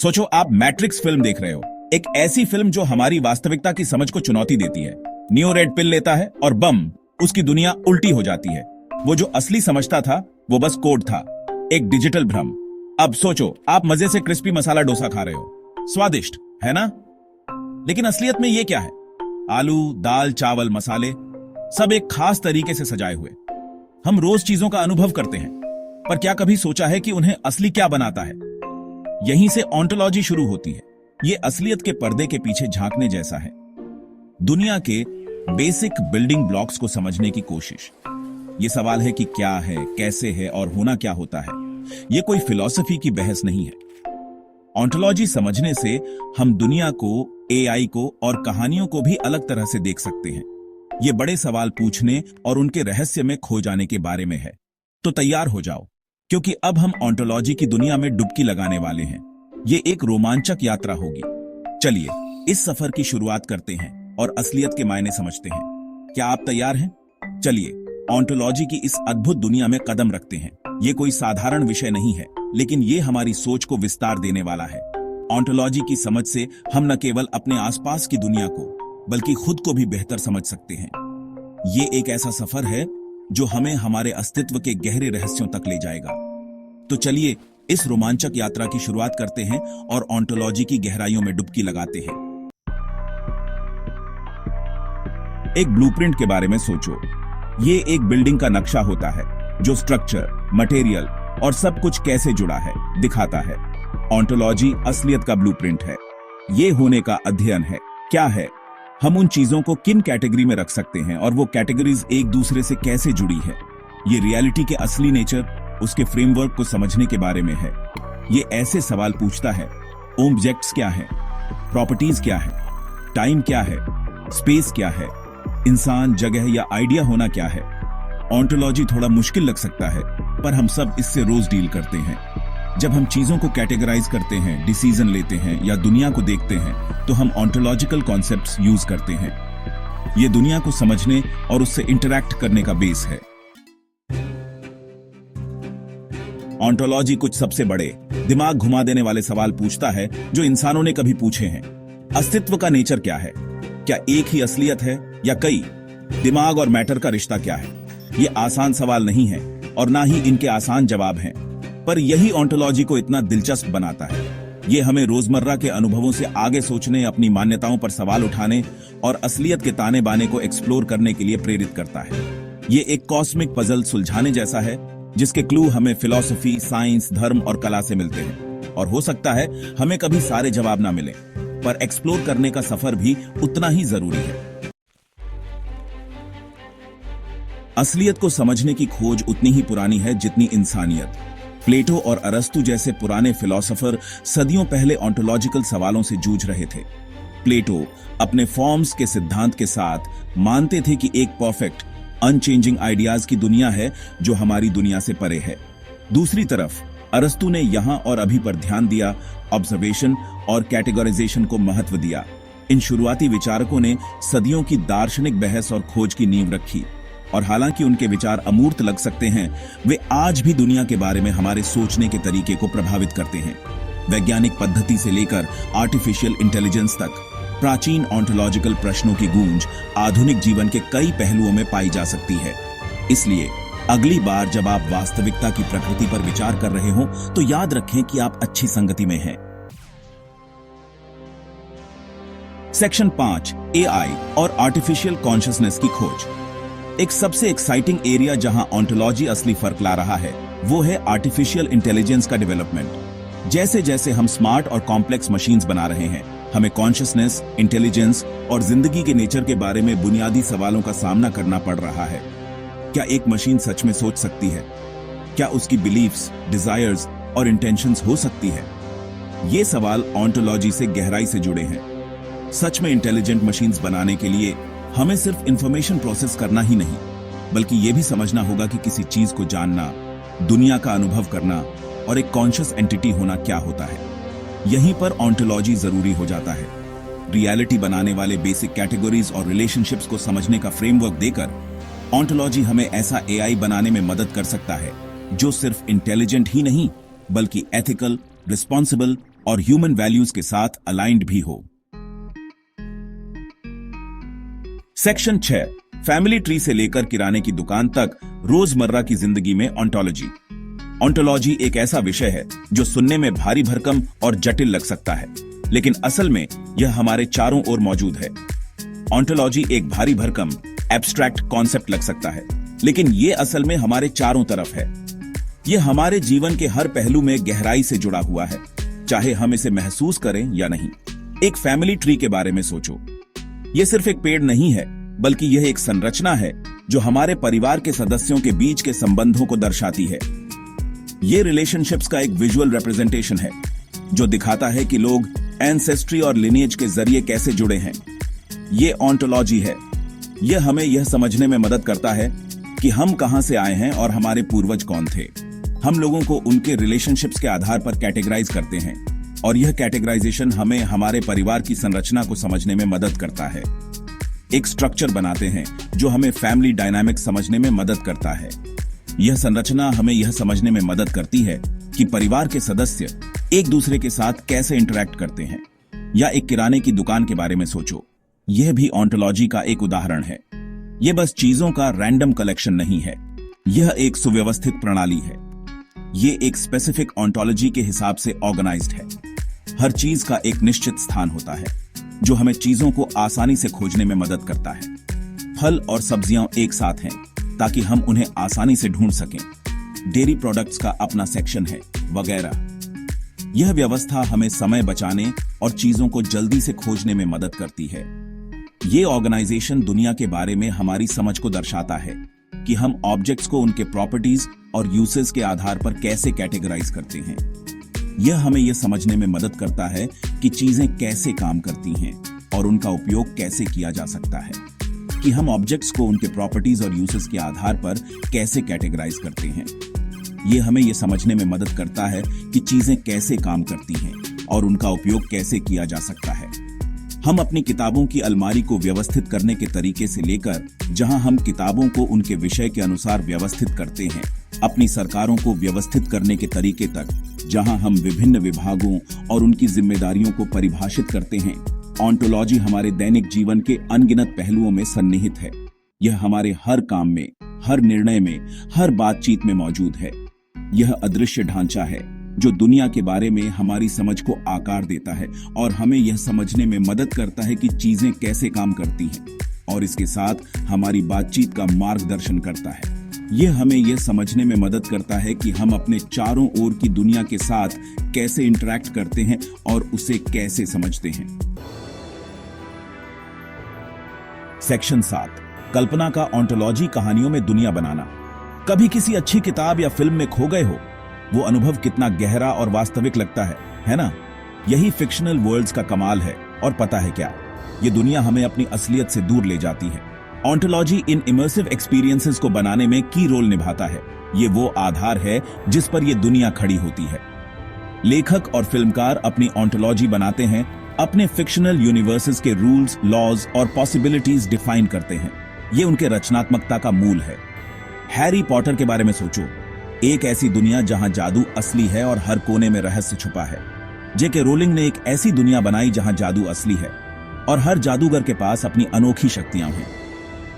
सोचो आप matrix film देख रहे हो, एक ऐसी फिल्म जो हमारी वास्तविकता की समझ को चुनौती देती है। नियो रेड पिल लेता है और बम, उसकी दुनिया उल्टी हो जाती है। वो जो असली समझता था वो बस कोड था, एक डिजिटल भ्रम। अब सोचो आप मजे से क्रिस्पी मसाला डोसा खा रहे हो, स्वादिष्ट है ना? लेकिन असलियत में ये क्या है? आलू, दाल, चावल, मसाले सब एक खास तरीके से सजाए हुए। हम रोज चीजों का अनुभव करते हैं, पर क्या कभी सोचा है कि उन्हें असली क्या बनाता है? यहीं से ऑन्टोलॉजी शुरू होती है। ये असलियत के पर्दे के पीछे झांकने जैसा है। दुनिया के बेसिक बिल्डिंग ब्लॉक्स को समझने की कोशिश। ये सवाल है कि क्या है, कैसे है और होना क्या होता है। ये कोई फिलॉसफी की बहस नहीं है। ऑन्टोलॉजी समझने से हम दुनिया को, एआई को और कहानियों को भी अलग तरह से देख सकते हैं। ये बड़े सवाल पूछने और उनके रहस्य में खो जाने के बारे में है। तो तैयार हो जाओ, क्योंकि अब हम ऑन्टोलॉजी की दुनिया में डुबकी लगाने वाले हैं। ये एक रोमांचक यात्रा होगी। चलिए इस सफर की शुरुआत करते हैं और असलियत के मायने समझते हैं। क्या आप तैयार हैं? चलिए ऑन्टोलॉजी की इस अद्भुत दुनिया में कदम रखते हैं। ये कोई साधारण विषय नहीं है, लेकिन ये हमारी सोच को विस्तार देने वाला है। ऑन्टोलॉजी की समझ से हम न केवल अपने आसपास की दुनिया को, बल्कि खुद को भी बेहतर समझ सकते हैं। ये एक ऐसा सफर है जो हमें हमारे अस्तित्व के गहरे रहस्यों तक ले जाएगा। तो चलिए इस रोमांचक यात्रा की शुरुआत करते हैं और ऑन्टोलॉजी की गहराइयों में डुबकी लगाते हैं। एक ब्लूप्रिंट के बारे में सोचो। ये एक बिल्डिंग का नक्शा होता है जो स्ट्रक्चर, मटेरियल और सब कुछ कैसे जुड़ा है दिखाता है। ऑन्टोलॉजी असलियत का ब्लूप्रिंट है। ये होने का अध्ययन है। क्या है? हम उन चीजों को किन कैटेगरी में रख सकते हैं और वो कैटेगरीज एक दूसरे से कैसे जुड़ी है। ये रियलिटी के असली नेचर, उसके फ्रेमवर्क को समझने के बारे में है। ये ऐसे सवाल पूछता है, ऑब्जेक्ट्स क्या है, प्रॉपर्टीज क्या है, टाइम क्या है, स्पेस क्या है, इंसान, जगह या आइडिया होना क्या है। ऑन्टोलॉजी थोड़ा मुश्किल लग सकता है, पर हम सब इससे रोज डील करते हैं। जब हम चीजों को कैटेगराइज करते हैं, डिसीजन लेते हैं या दुनिया को देखते हैं, तो हम ऑन्टोलॉजिकल कॉन्सेप्ट्स यूज करते हैं। ये दुनिया को समझने और उससे इंटरैक्ट करने का बेस है। ऑन्टोलॉजी कुछ सबसे बड़े, दिमाग घुमा देने वाले सवाल पूछता है जो इंसानों ने कभी पूछे हैं। अस्तित्व का नेचर क्या है? क्या एक ही असलियत है या कई? दिमाग और मैटर का रिश्ता क्या है? ये आसान सवाल नहीं है और ना ही इनके आसान जवाब हैं, पर यही ऑन्टोलॉजी को इतना दिलचस्प बनाता है। ये हमें रोजमर्रा के अनुभवों से आगे सोचने, अपनी मान्यताओं पर सवाल उठाने और असलियत के ताने बाने को एक्सप्लोर करने के लिए प्रेरित करता है। ये एक कॉस्मिक पजल सुलझाने जैसा है, जिसके क्लू हमें फिलॉसफी, साइंस, धर्म और कला से मिलते हैं। और हो सकता है हमें कभी सारे जवाब ना मिले, पर एक्सप्लोर करने का सफर भी उतना ही जरूरी है। असलियत को समझने की खोज उतनी ही पुरानी है जितनी इंसानियत। प्लेटो और अरस्तु जैसे पुराने फिलोसोफर सदियों पहले ऑन्टोलॉजिकल सवालों से जूझ रहे थे। प्लेटो अपने फॉर्म्स के सिद्धांत के साथ मानते थे कि एक परफेक्ट, अनचेंजिंग आइडियाज की दुनिया है जो हमारी दुनिया से परे है। दूसरी तरफ अरस्तु ने यहां और अभी पर ध्यान दिया, ऑब्जर्वेशन और कैटेगराइजेशन को महत्व दिया। इन शुरुआती विचारकों ने सदियों की दार्शनिक बहस और खोज की नींव रखी, और हालांकि उनके विचार अमूर्त लग सकते हैं, वे आज भी दुनिया के बारे में हमारे सोचने के तरीके को प्रभावित करते हैं। वैज्ञानिक पद्धति से लेकर आर्टिफिशियल इंटेलिजेंस तक प्राचीन ऑन्टोलॉजिकल प्रश्नों की गूंज आधुनिक जीवन के कई पहलुओं में पाई जा सकती है। इसलिए अगली बार जब आप वास्तविकता की प्रकृति पर विचार कर रहे हो, तो याद रखें कि आप अच्छी संगति में हैं। सेक्शन 5, एआई और आर्टिफिशियल कॉन्शियसनेस की खोज। एक सबसे एक्साइटिंग एरिया जहां ऑन्टोलॉजी असली फर्क ला रहा है, वो है आर्टिफिशियल इंटेलिजेंस का डेवलपमेंट। जैसे जैसे हम स्मार्ट और कॉम्प्लेक्स मशीन्स बना रहे हैं, हमें कॉन्शियसनेस, इंटेलिजेंस और जिंदगी के नेचर के बारे में बुनियादी सवालों का सामना करना पड़ रहा है। क्या एक मशीन सच में सोच सकती है? क्या उसकी बिलीफ्स, डिजायर्स और इंटेंशंस हो सकती है? ये सवाल ऑन्टोलॉजी से गहराई से जुड़े हैं। सच में इंटेलिजेंट मशीन्स बनाने के लिए हमें सिर्फ इंफॉर्मेशन प्रोसेस करना ही नहीं, बल्कि यह भी समझना होगा कि किसी चीज को जानना, दुनिया का अनुभव करना और एक कॉन्शियस एंटिटी होना क्या होता है। यहीं पर ऑन्टोलॉजी जरूरी हो जाता है। रियलिटी बनाने वाले बेसिक कैटेगरीज और रिलेशनशिप्स को समझने का फ्रेमवर्क देकर ऑन्टोलॉजी हमें ऐसा एआई बनाने में मदद कर सकता है जो सिर्फ इंटेलिजेंट ही नहीं, बल्कि एथिकल, रिस्पॉन्सिबल और ह्यूमन वैल्यूज के साथ अलाइंड भी हो। सेक्शन 6, फैमिली ट्री से लेकर किराने की दुकान तक रोजमर्रा की जिंदगी में ऑन्टोलॉजी। ऑन्टोलॉजी एक ऐसा विषय है जो सुनने में भारी भरकम और जटिल लग सकता है, लेकिन असल में यह हमारे चारों ओर मौजूद है। ऑन्टोलॉजी एक भारी भरकम एब्स्ट्रैक्ट कॉन्सेप्ट लग सकता है, लेकिन यह असल में हमारे चारों तरफ है। यह हमारे जीवन के हर पहलू में गहराई से जुड़ा हुआ है, चाहे हम इसे महसूस करें या नहीं। एक फैमिली ट्री के बारे में सोचो। यह सिर्फ एक पेड़ नहीं है, बल्कि यह एक संरचना है जो हमारे परिवार के सदस्यों के बीच के संबंधों को दर्शाती है। यह रिलेशनशिप्स का एक विजुअल रिप्रेजेंटेशन है जो दिखाता है कि लोग एंसेस्ट्री और लिनिएज के जरिए कैसे जुड़े हैं। यह ऑन्टोलॉजी है। यह हमें यह समझने में मदद करता है कि हम कहां से आए हैं और हमारे पूर्वज कौन थे। हम लोगों को उनके रिलेशनशिप्स के आधार पर कैटेगराइज करते हैं, और यह कैटेगराइजेशन हमें हमारे परिवार की संरचना को समझने में मदद करता है। एक स्ट्रक्चर बनाते हैं जो हमें फैमिली डायनामिक्स समझने में मदद करता है। यह संरचना हमें यह समझने में मदद करती है कि परिवार के सदस्य एक दूसरे के साथ कैसे इंटरैक्ट करते हैं। या एक किराने की दुकान के बारे में सोचो। यह भी ऑन्टोलॉजी का एक उदाहरण है। यह बस चीजों का रैंडम कलेक्शन नहीं है, यह एक सुव्यवस्थित प्रणाली है। यह एक स्पेसिफिक ऑन्टोलॉजी के हिसाब से ऑर्गेनाइज्ड है। हर चीज का एक निश्चित स्थान होता है जो हमें चीजों को आसानी से खोजने में मदद करता है। फल और सब्जियां एक साथ हैं ताकि हम उन्हें आसानी से ढूंढ सकें। डेयरी प्रोडक्ट्स का अपना सेक्शन है, वगैरह। यह व्यवस्था हमें समय बचाने और चीजों को जल्दी से खोजने में मदद करती है। यह ऑर्गेनाइजेशन दुनिया के बारे में हमारी समझ को दर्शाता है कि हम ऑब्जेक्ट्स को उनके प्रॉपर्टीज और यूसेस के आधार पर कैसे कैटेगराइज करते हैं। यह हमें यह समझने में मदद करता है कि चीजें कैसे काम करती हैं और उनका उपयोग कैसे किया जा सकता है, कि हम ऑब्जेक्ट्स को उनके प्रॉपर्टीज और यूसेस के आधार पर कैसे कैटेगराइज करते हैं। यह हमें यह समझने में मदद करता है कि चीजें कैसे काम करती हैं और उनका उपयोग कैसे किया जा सकता है। हम अपनी किताबों की अलमारी को व्यवस्थित करने के तरीके से लेकर जहां हम किताबों को उनके विषय के अनुसार व्यवस्थित करते हैं, अपनी सरकारों को व्यवस्थित करने के तरीके तक जहां हम विभिन्न विभागों और उनकी जिम्मेदारियों को परिभाषित करते हैं, ऑन्टोलॉजी हमारे दैनिक जीवन के अनगिनत पहलुओं में सन्निहित है। यह हमारे हर काम में, हर निर्णय में, हर बातचीत में मौजूद है। यह अदृश्य ढांचा है जो दुनिया के बारे में हमारी समझ को आकार देता है और हमें यह समझने में मदद करता है कि चीजें कैसे काम करती हैं, और इसके साथ हमारी बातचीत का मार्गदर्शन करता है। यह हमें यह समझने में मदद करता है कि हम अपने चारों ओर की दुनिया के साथ कैसे इंटरैक्ट करते हैं और उसे कैसे समझते हैं। सेक्शन 7, कल्पना का ऑन्टोलॉजी कहानियों में दुनिया बनाना। कभी किसी अच्छी किताब या फिल्म में खो गए हो? वो अनुभव कितना गहरा और वास्तविक लगता है ना? यही फिक्शनल वर्ल्ड्स का कमाल है। और पता है क्या, ये दुनिया हमें अपनी असलियत से दूर ले जाती है। ऑन्टोलॉजी इन इमर्सिव एक्सपीरियंसेस को बनाने में की रोल निभाता है। ये वो आधार है जिस पर यह दुनिया खड़ी होती है। लेखक और फिल्मकार अपनी ऑन्टोलॉजी बनाते हैं, अपने फिक्शनल यूनिवर्सेस के रूल्स, लॉज और पॉसिबिलिटीज डिफाइन करते हैं। ये उनके रचनात्मकता का मूल है। हैरी पॉटर के बारे में सोचो। एक ऐसी दुनिया जहां जादू असली है और हर कोने में रहस्य छुपा है। जेके रोलिंग ने एक ऐसी दुनिया बनाई जहां जादू असली है और हर जादूगर के पास अपनी अनोखी शक्तियां हैं।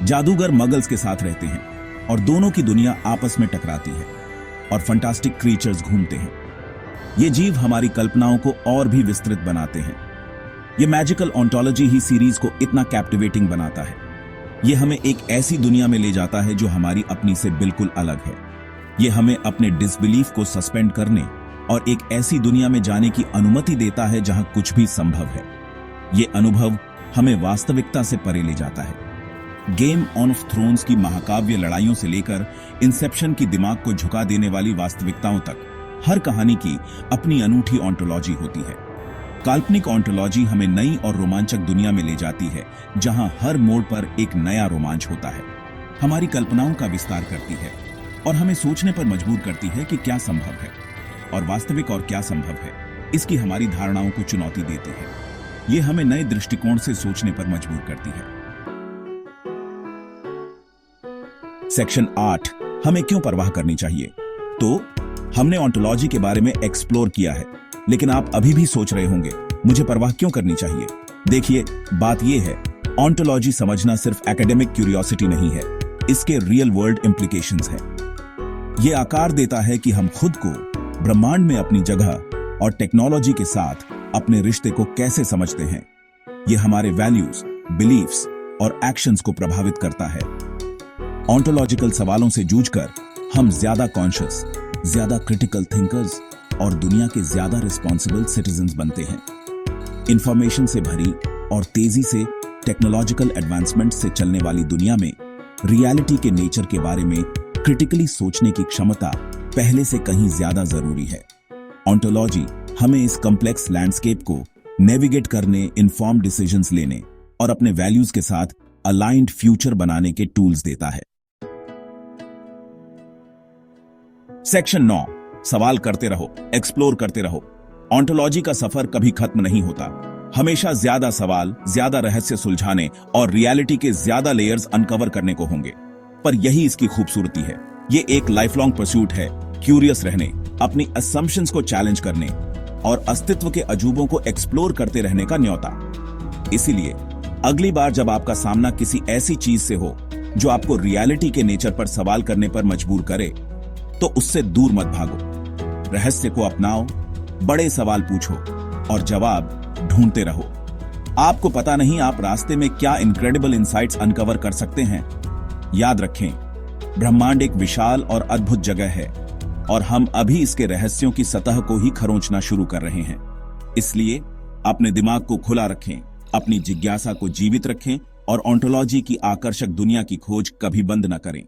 जादूगर मगल्स के साथ रहते हैं और दोनों की दुनिया आपस में टकराती है और फंटास्टिक क्रीचर्स घूमते हैं। ये जीव हमारी कल्पनाओं को और भी विस्तृत बनाते हैं। ये मैजिकल ऑन्टोलॉजी ही सीरीज को इतना कैप्टिवेटिंग बनाता है। ये हमें एक ऐसी दुनिया में ले जाता है जो हमारी अपनी से बिल्कुल अलग है। ये हमें अपने डिसबिलीफ को सस्पेंड करने और एक ऐसी दुनिया में जाने की अनुमति देता है जहां कुछ भी संभव है। ये अनुभव हमें वास्तविकता से परे ले जाता है। गेम ऑफ थ्रोन्स की महाकाव्य लड़ाइयों से लेकर इंसेप्शन की दिमाग को झुका देने वाली वास्तविकताओं तक, हर कहानी की अपनी अनूठी ऑन्टोलॉजी होती है। काल्पनिक ऑन्टोलॉजी हमें नई और रोमांचक दुनिया में ले जाती है जहां हर मोड़ पर एक नया रोमांच होता है। हमारी कल्पनाओं का विस्तार करती है और हमें सोचने पर मजबूर करती है कि क्या संभव है और वास्तविक और क्या संभव है, इसकी हमारी धारणाओं को चुनौती देती है। ये हमें नए दृष्टिकोण से सोचने पर मजबूर करती है। सेक्शन 8, हमें क्यों परवाह करनी चाहिए? तो हमने ऑन्टोलॉजी के बारे में एक्सप्लोर किया है, लेकिन आप अभी भी सोच रहे होंगे, मुझे परवाह क्यों करनी चाहिए? देखिए, बात यह है, ऑन्टोलॉजी समझना सिर्फ एकेडमिक क्यूरियोसिटी नहीं है, इसके रियल वर्ल्ड इंप्लीकेशंस हैं। यह आकार देता है कि हम खुद को, ब्रह्मांड में अपनी जगह और टेक्नोलॉजी के साथ अपने रिश्ते को कैसे समझते हैं। यह हमारे वैल्यूज, बिलीफ्स और एक्शंस को प्रभावित करता है। ऑन्टोलॉजिकल सवालों से जूझकर हम ज्यादा कॉन्शियस, ज्यादा क्रिटिकल थिंकर्स और दुनिया के ज्यादा रिस्पॉन्सिबल सिटीजन्स बनते हैं। इंफॉर्मेशन से भरी और तेजी से टेक्नोलॉजिकल एडवांसमेंट से चलने वाली दुनिया में रियलिटी के नेचर के बारे में क्रिटिकली सोचने की क्षमता पहले से कहीं ज्यादा जरूरी है। ऑन्टोलॉजी हमें इस कॉम्प्लेक्स लैंडस्केप को नेविगेट करने, इन्फॉर्म्ड डिसीजंस लेने और अपने वैल्यूज के साथ अलाइंड फ्यूचर बनाने के टूल्स देता है। सेक्शन 9, सवाल करते रहो, एक्सप्लोर करते रहो। ऑन्टोलॉजी का सफर कभी खत्म नहीं होता। हमेशा ज्यादा सवाल, ज्यादा रहस्य सुलझाने और रियलिटी के ज्यादा लेयर्स अनकवर करने को होंगे। पर यही इसकी खूबसूरती है। ये एक लाइफ लॉन्ग परस्यूट है, क्यूरियस रहने, अपनी असम्पशंस को चैलेंज करने और अस्तित्व के अजूबों को एक्सप्लोर करते रहने का न्योता। इसीलिए अगली बार जब आपका सामना किसी ऐसी चीज से हो जो आपको रियलिटी के नेचर पर सवाल करने पर मजबूर करे, तो उससे दूर मत भागो। रहस्य को अपनाओ, बड़े सवाल पूछो और जवाब ढूंढते रहो। आपको पता नहीं आप रास्ते में क्या इनक्रेडिबल इनसाइट्स अनकवर कर सकते हैं। याद रखें, ब्रह्मांड एक विशाल और अद्भुत जगह है और हम अभी इसके रहस्यों की सतह को ही खरोंचना शुरू कर रहे हैं। इसलिए अपने दिमाग को खुला रखें, अपनी जिज्ञासा को जीवित रखें और ऑन्टोलॉजी की आकर्षक दुनिया की खोज कभी बंद न करें।